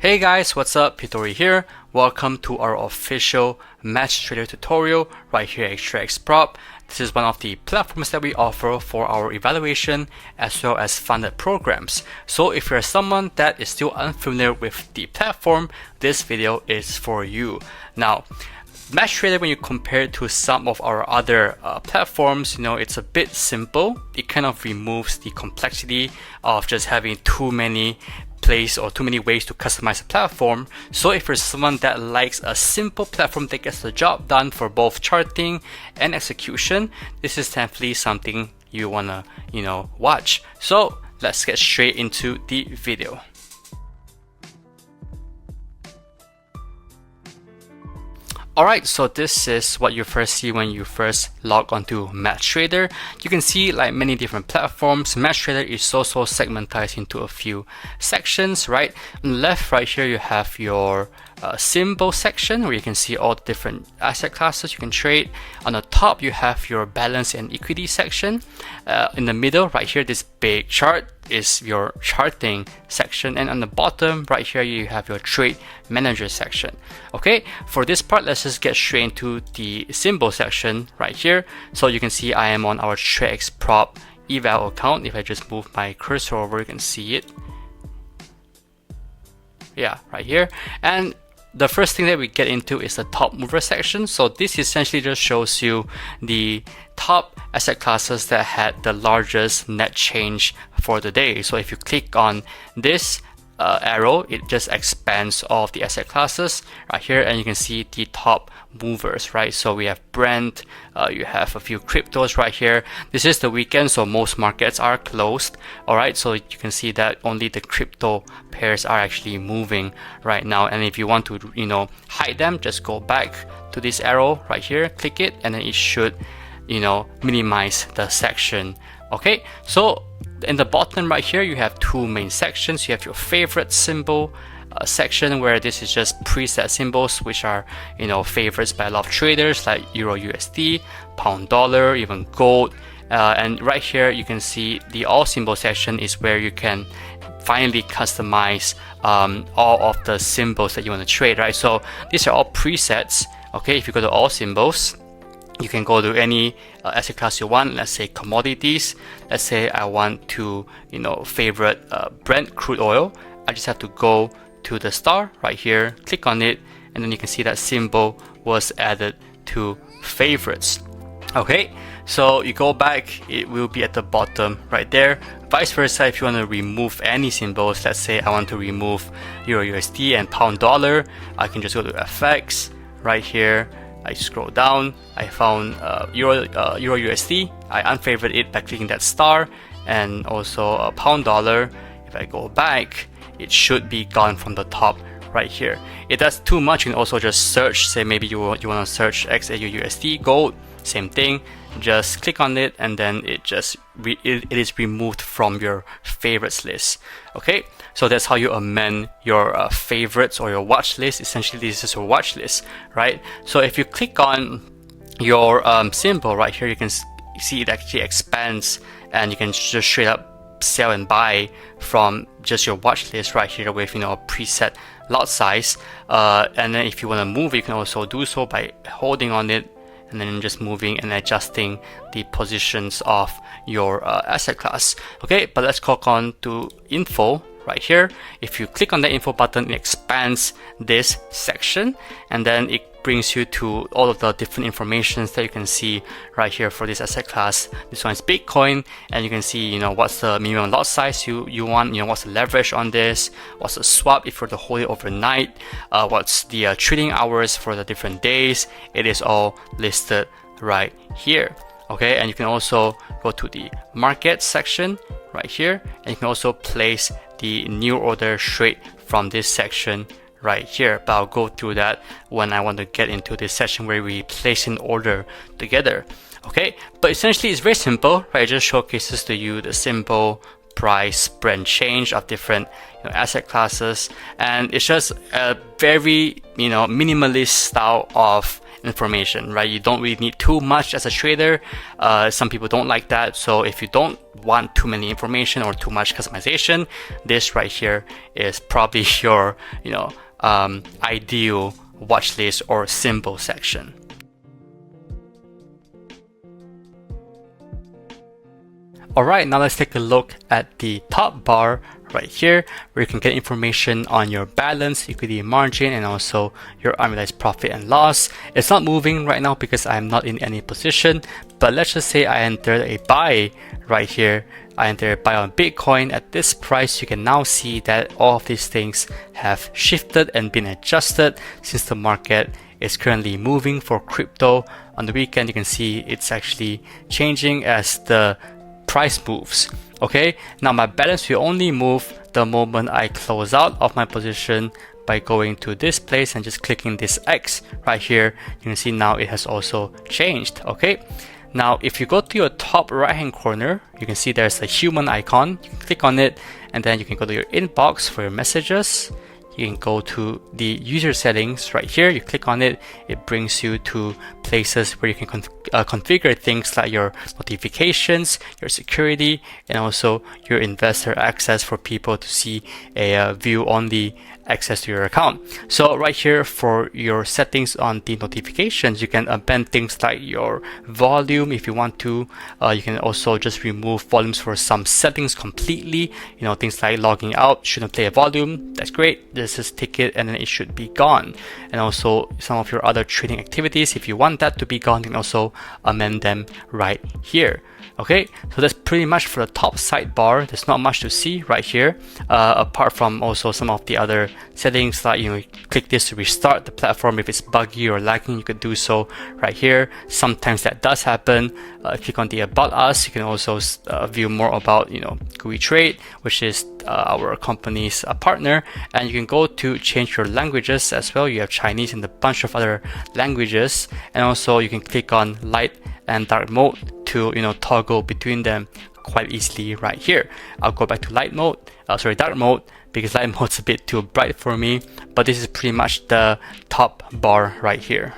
Hey guys, what's up? Pittori here. Welcome to our official MatchTrader tutorial right here at TradeXProp. This is one of the platforms that we offer for our evaluation as well as funded programs. So if you're someone that is still unfamiliar with the platform, this video is for you. Now, MatchTrader, when you compare it to some of our other platforms, it's a bit simple. It kind of removes the complexity of just having too many ways to customize a platform. So if you're someone that likes a simple platform that gets the job done for both charting and execution, this is definitely something you wanna watch. So let's get straight into the video. Alright, so this is what you first see when you first log onto MatchTrader. You can see like many different platforms. MatchTrader is also segmentized into a few sections, right? On the left right here you have your symbol section where you can see all the different asset classes you can trade. On the top you have your balance and equity section. In the middle right here, this big chart is your charting section, and on the bottom right here you have your trade manager section. Okay, for this part let's just get straight into the symbol section right here. So you can see I am on our TradeXProp eval account. If I just move my cursor over, you can see it, yeah, right here. And the first thing that we get into is the top mover section. So this essentially just shows you the top asset classes that had the largest net change for the day. So if you click on this arrow, it just expands all of the asset classes right here, and you can see the top movers, right? So we have Brent, you have a few cryptos right here. This is the weekend, so most markets are closed. All right, so you can see that only the crypto pairs are actually moving right now. And if you want to hide them, just go back to this arrow right here, click it, and then it should minimize the section. Okay, so in the bottom right here you have two main sections. You have your favorite symbol section, where this is just preset symbols which are favorites by a lot of traders, like Euro USD, Pound Dollar, even Gold. And right here you can see the all symbol section is where you can finally customize all of the symbols that you want to trade, right? So these are all presets. Okay, if you go to all symbols, you can go to any asset class you want. Let's say commodities. Let's say I want to favorite Brent crude oil. I just have to go to the star right here, click on it, and then you can see that symbol was added to favorites. Okay, so you go back, it will be at the bottom right there. Vice versa, if you want to remove any symbols, let's say I want to remove Euro USD and Pound Dollar, I can just go to FX right here. I scroll down, I found Euro USD. I unfavorite it by clicking that star, and also Pound Dollar. If I go back, it should be gone from the top right here. If that's too much, you can also just search. Say maybe you want to search XAU USD Gold. Same thing. Just click on it, and then it is removed from your favorites list. Okay, so that's how you amend your favorites or your watch list. Essentially, this is your watch list, right? So if you click on your symbol right here, you can see it actually expands, and you can just straight up sell and buy from just your watch list right here with a preset lot size. And then if you want to move, you can also do so by holding on it and then just moving and adjusting the positions of your asset class. Okay, but let's click on to info right here. If you click on the info button, it expands this section, and then it brings you to all of the different informations that you can see right here for this asset class. This one is Bitcoin, and you can see what's the minimum lot size you want, what's the leverage on this, what's the swap if you're to hold it overnight, what's the trading hours for the different days. It is all listed right here. Okay, and you can also go to the market section right here, and you can also place the new order straight from this section right here, but I'll go through that when I want to get into this session where we place an order together. Okay, but essentially it's very simple, right? It just showcases to you the symbol, price, spread change of different asset classes, and it's just a very minimalist style of information, right? You don't really need too much as a trader. Some people don't like that. So if you don't want too many information or too much customization, this right here is probably your, ideal watch list or symbol section. Alright, now let's take a look at the top bar right here, where you can get information on your balance, equity margin, and also your unrealized profit and loss. It's not moving right now because I'm not in any position, but let's just say I entered a buy right here. I entered a buy on Bitcoin at this price. You can now see that all of these things have shifted and been adjusted since the market is currently moving for crypto. On the weekend, you can see it's actually changing as the price moves. Okay, now my balance will only move the moment I close out of my position by going to this place and just clicking this X right here. You can see now it has also changed. Okay, now if you go to your top right hand corner, you can see there's a human icon. You can click on it and then you can go to your inbox for your messages. You can go to the user settings right here. You click on it, it brings you to places where you can configure things like your notifications, your security, and also your investor access for people to see a view-only access to your account. So right here for your settings on the notifications, you can append things like your volume if you want to. You can also just remove volumes for some settings completely. Things like logging out, shouldn't play a volume. That's great. This is ticket and then it should be gone. And also some of your other trading activities, if you want that to be gone, you can also amend them right here. Okay, so that's pretty much for the top sidebar. There's not much to see right here, apart from also some of the other settings, like you click this to restart the platform. If it's buggy or lagging, you could do so right here. Sometimes that does happen. Click on the About Us. You can also view more about GUI Trade, which is our company's partner, and you can go to change your languages as well. You have Chinese and a bunch of other languages, and also you can click on light and dark mode to toggle between them quite easily right here. I'll go back to dark mode, because light mode's a bit too bright for me, but this is pretty much the top bar right here.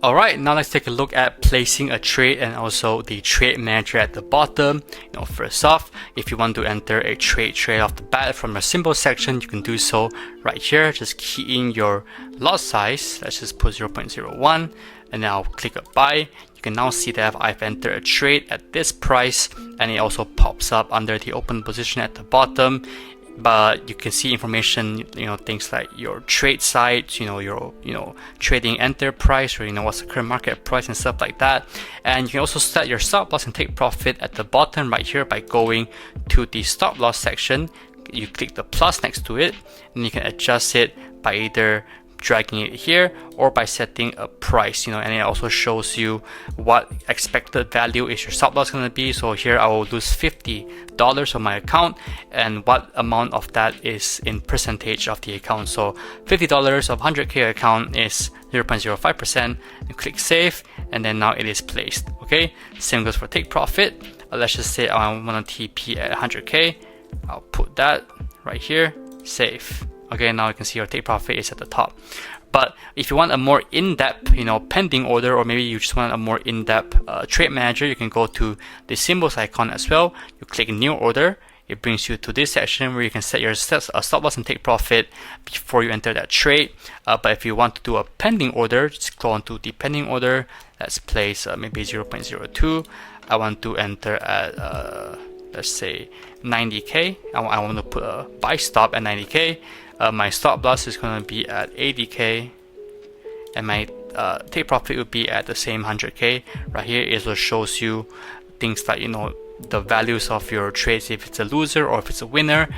Alright, now let's take a look at placing a trade and also the trade manager at the bottom. First off, if you want to enter a trade off the bat from your symbol section, you can do so right here. Just key in your lot size. Let's just put 0.01 and now click a buy. You can now see that I've entered a trade at this price, and it also pops up under the open position at the bottom. But you can see information, things like your trade sites, your trading enter price, or what's the current market price and stuff like that. And you can also set your stop loss and take profit at the bottom right here by going to the stop loss section. You click the plus next to it, and you can adjust it by either dragging it here or by setting a price, and it also shows you what expected value is your stop loss going to be. So here I will lose $50 on my account, and what amount of that is in percentage of the account. So $50 of 100k account is 0.05%. You click save, and then now it is placed. Okay, same goes for take profit. Let's just say I want to TP at 100k. I'll put that right here, save. Okay, now you can see your take profit is at the top. But if you want a more in-depth, pending order, or maybe you just want a more in-depth trade manager, you can go to the symbols icon as well. You click new order. It brings you to this section where you can set your stop loss and take profit before you enter that trade. But if you want to do a pending order, just go on to the pending order. Let's place maybe 0.02. I want to enter at let's say 90k. I want to put a buy stop at 90k. My stop loss is going to be at 80k, and my take profit will be at the same 100k. Right here it also shows you things like the values of your trades, if it's a loser or if it's a winner,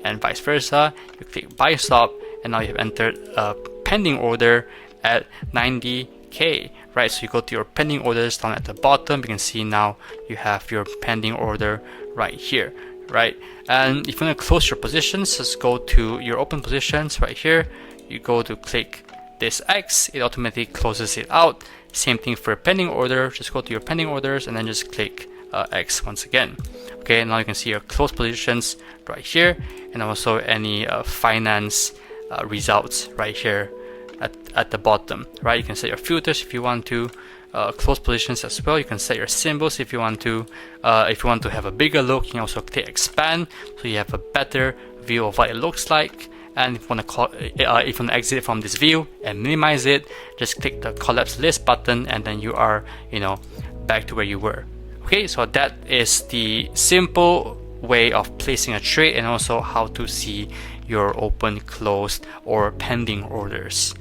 and vice versa. You click buy stop, and now you have entered a pending order at 90k. Right, so you go to your pending orders down at the bottom. You can see now you have your pending order right here. Right, and if you want to close your positions, just go to your open positions right here. You go to click this X, it automatically closes it out. Same thing for a pending order. Just go to your pending orders and then just click X once again. Okay, now you can see your closed positions right here, and also any finance results right here at the bottom, right? You can set your filters if you want to, close positions as well. You can set your symbols if you want to. If you want to have a bigger look, you can also click expand, so you have a better view of what it looks like. And if you want to exit from this view and minimize it, just click the collapse list button, and then you are, back to where you were. Okay, so that is the simple way of placing a trade, and also how to see your open, closed, or pending orders.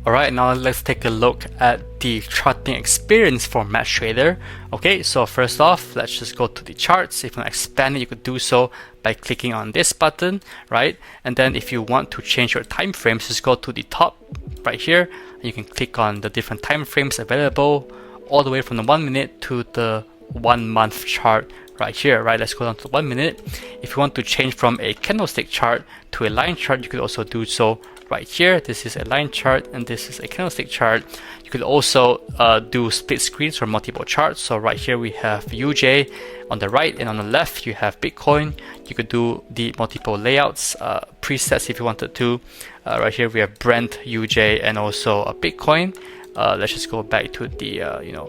Alright, now let's take a look at the charting experience for MetaTrader. Okay, so first off, let's just go to the charts. If you want to expand it, you could do so by clicking on this button, right? And then if you want to change your time frames, just go to the top right here. You can click on the different time frames available, all the way from the 1 minute to the 1 month chart right here, right? Let's go down to 1 minute. If you want to change from a candlestick chart to a line chart, you could also do so right here. This is a line chart and this is a candlestick chart. You could also do split screens or multiple charts. So right here we have UJ on the right, and on the left you have Bitcoin. You could do the multiple layouts, presets if you wanted to. Right here we have Brent, UJ, and also a Bitcoin. Let's just go back to the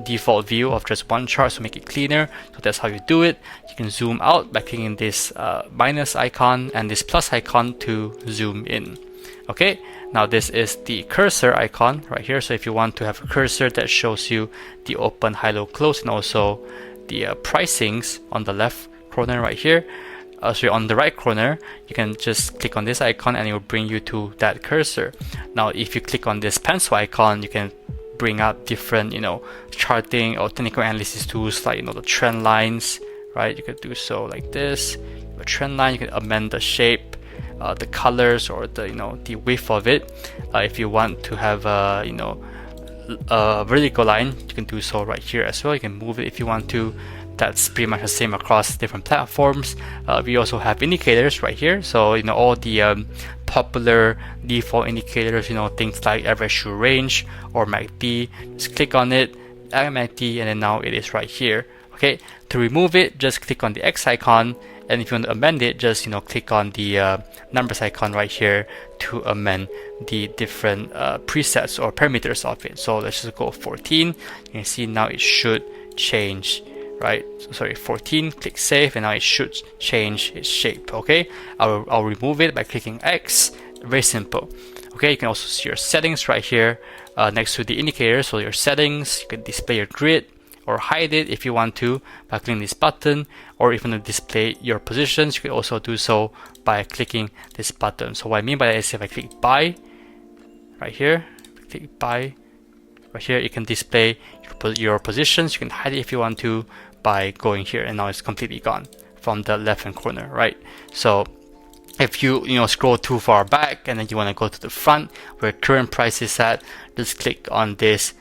default view of just one chart, so make it cleaner. So that's how you do it. You can zoom out by clicking this minus icon and this plus icon to zoom in. Okay, now this is the cursor icon right here. So if you want to have a cursor that shows you the open, high, low, close, and also the pricings on the left corner right here. So on the right corner, you can just click on this icon and it will bring you to that cursor. Now if you click on this pencil icon, you can bring up different charting or technical analysis tools, like the trend lines, right? You could do so like this. A trend line, you can amend the shape, the colors, or the width of it. If you want to have a vertical line, you can do so right here as well. You can move it if you want to. That's pretty much the same across different platforms. We also have indicators right here. So all the popular default indicators, things like average true range or MACD. Just click on it, add MACD, and then now it is right here. Okay, to remove it, just click on the X icon, and if you want to amend it, just click on the numbers icon right here to amend the different presets or parameters of it. So let's just go 14. You can see now it should change, right? So sorry, 14. Click save, and now it should change its shape. Okay, I'll remove it by clicking X. Very simple. Okay, you can also see your settings right here next to the indicators. So your settings, you can display your grid or hide it if you want to by clicking this button, or if you want to display your positions, you can also do so by clicking this button. So what I mean by that is, if I click buy right here, click buy right here, you can display your positions. You can hide it if you want to by going here, and now it's completely gone from the left hand corner, right? So if you scroll too far back and then you want to go to the front where current price is at, just click on this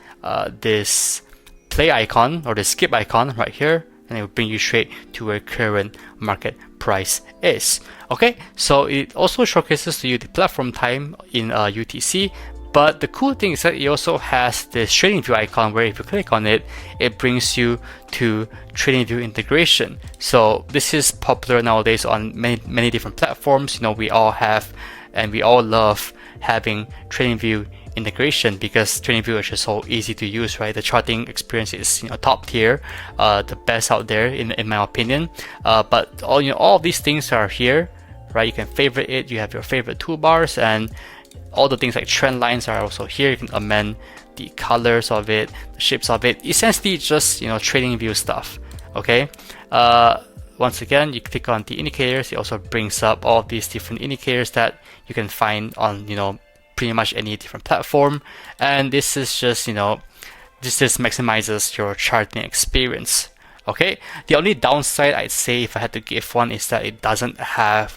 this play icon or the skip icon right here, and it will bring you straight to where current market price is. Okay, so it also showcases to you the platform time in UTC. But the cool thing is that it also has this TradingView icon, where if you click on it, it brings you to TradingView integration. So this is popular nowadays on many different platforms. We all have and we all love having TradingView integration, because TradingView is just so easy to use, right? The charting experience is top tier, the best out there in my opinion. But all of these things are here, right? You can favorite it. You have your favorite toolbars, and all the things like trend lines are also here. You can amend the colors of it, the shapes of it. Essentially just TradingView stuff. Okay. Once again, you click on the indicators. It also brings up all of these different indicators that you can find on pretty much any different platform. And this is just this just maximizes your charting experience. Okay, the only downside I'd say, if I had to give one, is that it doesn't have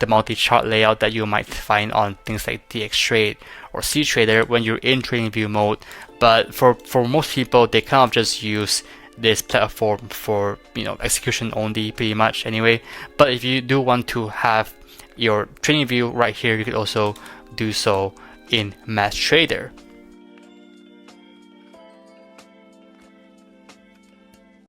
the multi-chart layout that you might find on things like DXTrade or CTrader when you're in TradingView mode. But for most people, they kind of just use this platform for execution only, pretty much anyway. But if you do want to have your TradingView right here, you could also do so in MetaTrader.